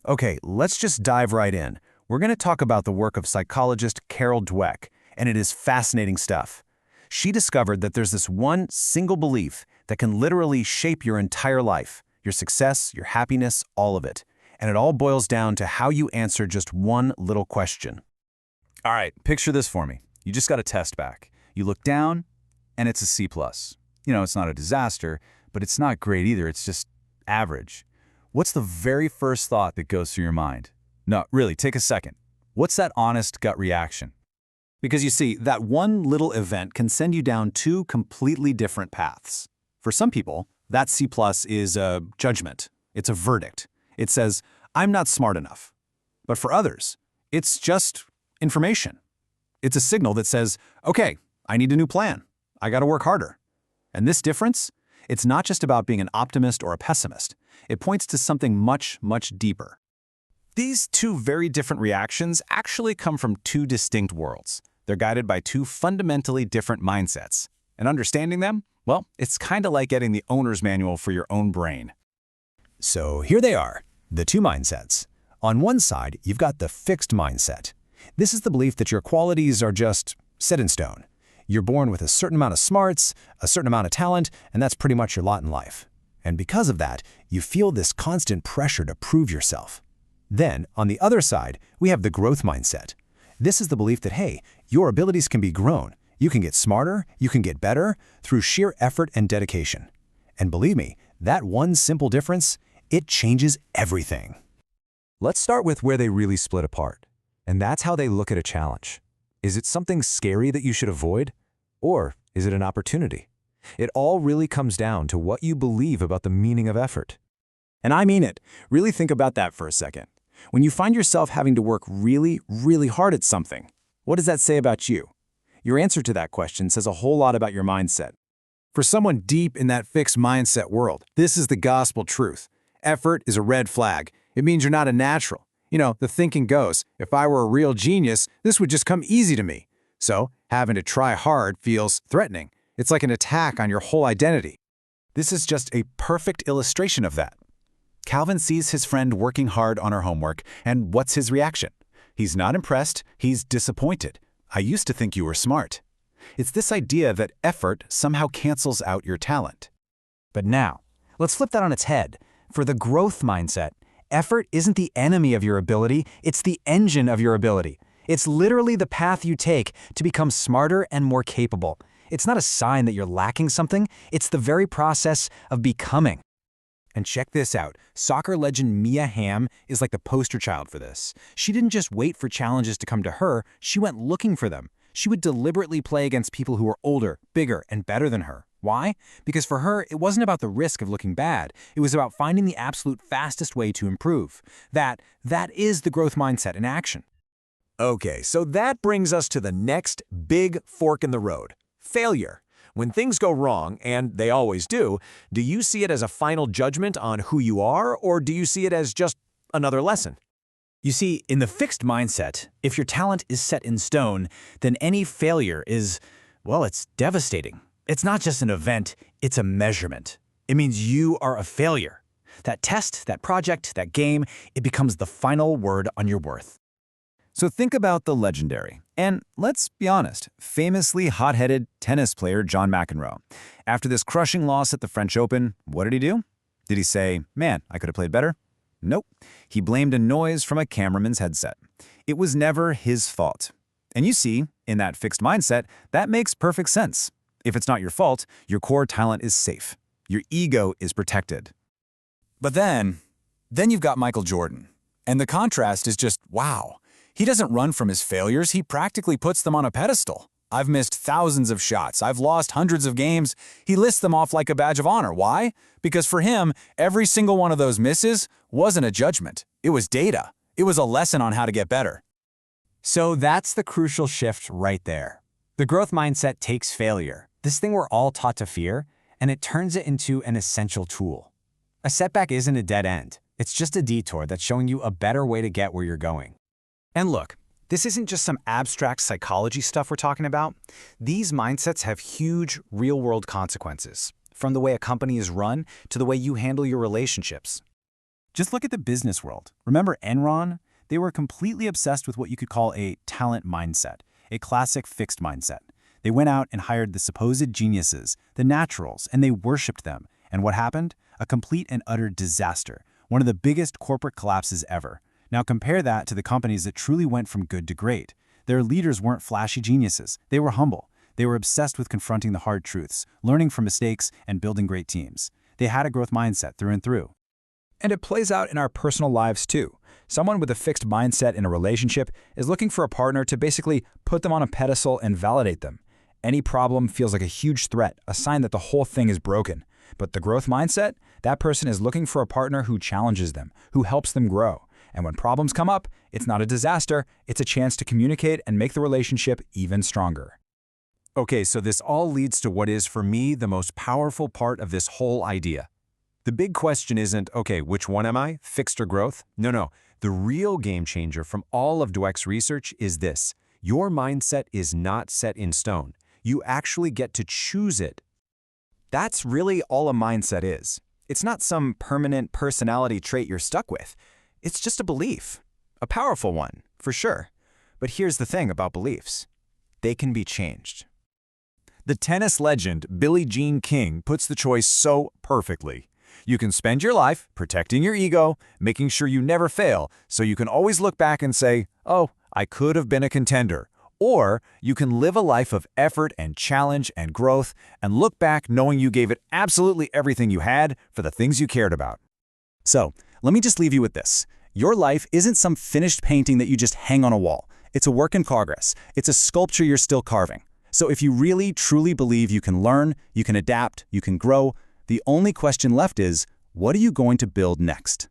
Okay, let's just dive right in. We're going to talk about the work of psychologist Carol Dweck, and it is fascinating stuff. She discovered that there's this one single belief that can literally shape your entire life, your success, your happiness, all of it. And it all boils down to how you answer just one little question. All right, picture this for me. You just got a test back. You look down, and it's a C+. It's not a disaster, but it's not great either. It's just average. What's the very first thought that goes through your mind? No, really, take a second. What's that honest gut reaction? Because you see, that one little event can send you down two completely different paths. For some people, that C+ is a judgment. It's a verdict. It says, I'm not smart enough. But for others, it's just information. It's a signal that says, okay, I need a new plan. I got to work harder. And this difference, it's not just about being an optimist or a pessimist. It points to something much, much deeper. These two very different reactions actually come from two distinct worlds. They're guided by two fundamentally different mindsets. And understanding them, well, it's kind of like getting the owner's manual for your own brain. So here they are, the two mindsets. On one side, you've got the fixed mindset. This is the belief that your qualities are just set in stone. You're born with a certain amount of smarts, a certain amount of talent, and that's pretty much your lot in life. And because of that, you feel this constant pressure to prove yourself. Then, on the other side, we have the growth mindset. This is the belief that, hey, your abilities can be grown. You can get smarter, you can get better through sheer effort and dedication. And believe me, that one simple difference, it changes everything. Let's start with where they really split apart. And that's how they look at a challenge. Is it something scary that you should avoid? Or is it an opportunity? It all really comes down to what you believe about the meaning of effort. And I mean it. Really think about that for a second. When you find yourself having to work really, really hard at something, what does that say about you? Your answer to that question says a whole lot about your mindset. For someone deep in that fixed mindset world, this is the gospel truth. Effort is a red flag. It means you're not a natural. The thinking goes, if I were a real genius, this would just come easy to me. So, having to try hard feels threatening. It's like an attack on your whole identity. This is just a perfect illustration of that. Calvin sees his friend working hard on her homework, and what's his reaction? He's not impressed, he's disappointed. I used to think you were smart. It's this idea that effort somehow cancels out your talent. But now, let's flip that on its head. For the growth mindset, effort isn't the enemy of your ability, it's the engine of your ability. It's literally the path you take to become smarter and more capable. It's not a sign that you're lacking something, it's the very process of becoming. And check this out, soccer legend Mia Hamm is like the poster child for this. She didn't just wait for challenges to come to her, she went looking for them. She would deliberately play against people who were older, bigger, and better than her. Why? Because for her, it wasn't about the risk of looking bad. It was about finding the absolute fastest way to improve. That is the growth mindset in action. Okay, so that brings us to the next big fork in the road. Failure. When things go wrong, and they always do you see it as a final judgment on who you are, or do you see it as just another lesson? You see, in the fixed mindset, if your talent is set in stone, then any failure is, well, it's devastating. It's not just an event, it's a measurement. It means you are a failure. That test, that project, that game, it becomes the final word on your worth. So think about the legendary, and let's be honest, famously hot-headed tennis player John McEnroe. After this crushing loss at the French Open, what did he do? Did he say, man, I could have played better? Nope. He blamed a noise from a cameraman's headset. It was never his fault. And you see, in that fixed mindset, that makes perfect sense. If it's not your fault, your core talent is safe. Your ego is protected. But then you've got Michael Jordan. And the contrast is just, wow. He doesn't run from his failures, he practically puts them on a pedestal. I've missed thousands of shots, I've lost hundreds of games. He lists them off like a badge of honor. Why? Because for him, every single one of those misses wasn't a judgment. It was data. It was a lesson on how to get better. So that's the crucial shift right there. The growth mindset takes failure, this thing we're all taught to fear, and it turns it into an essential tool. A setback isn't a dead end. It's just a detour that's showing you a better way to get where you're going. And look, this isn't just some abstract psychology stuff we're talking about. These mindsets have huge, real-world consequences, from the way a company is run to the way you handle your relationships. Just look at the business world. Remember Enron? They were completely obsessed with what you could call a talent mindset, a classic fixed mindset. They went out and hired the supposed geniuses, the naturals, and they worshipped them. And what happened? A complete and utter disaster, one of the biggest corporate collapses ever. Now compare that to the companies that truly went from good to great. Their leaders weren't flashy geniuses. They were humble. They were obsessed with confronting the hard truths, learning from mistakes, and building great teams. They had a growth mindset through and through. And it plays out in our personal lives too. Someone with a fixed mindset in a relationship is looking for a partner to basically put them on a pedestal and validate them. Any problem feels like a huge threat, a sign that the whole thing is broken. But the growth mindset, that person is looking for a partner who challenges them, who helps them grow. And when problems come up, it's not a disaster, it's a chance to communicate and make the relationship even stronger. Okay, so this all leads to what is, for me, the most powerful part of this whole idea. The big question isn't, okay, which one am I, fixed or growth? No. The real game changer from all of Dweck's research is this. Your mindset is not set in stone. You actually get to choose it. That's really all a mindset is. It's not some permanent personality trait you're stuck with. It's just a belief. A powerful one, for sure. But here's the thing about beliefs. They can be changed. The tennis legend Billie Jean King puts the choice so perfectly. You can spend your life protecting your ego, making sure you never fail, so you can always look back and say, oh, I could have been a contender. Or you can live a life of effort and challenge and growth and look back knowing you gave it absolutely everything you had for the things you cared about. So, let me just leave you with this. Your life isn't some finished painting that you just hang on a wall. It's a work in progress. It's a sculpture you're still carving. So if you really, truly believe you can learn, you can adapt, you can grow, the only question left is, what are you going to build next?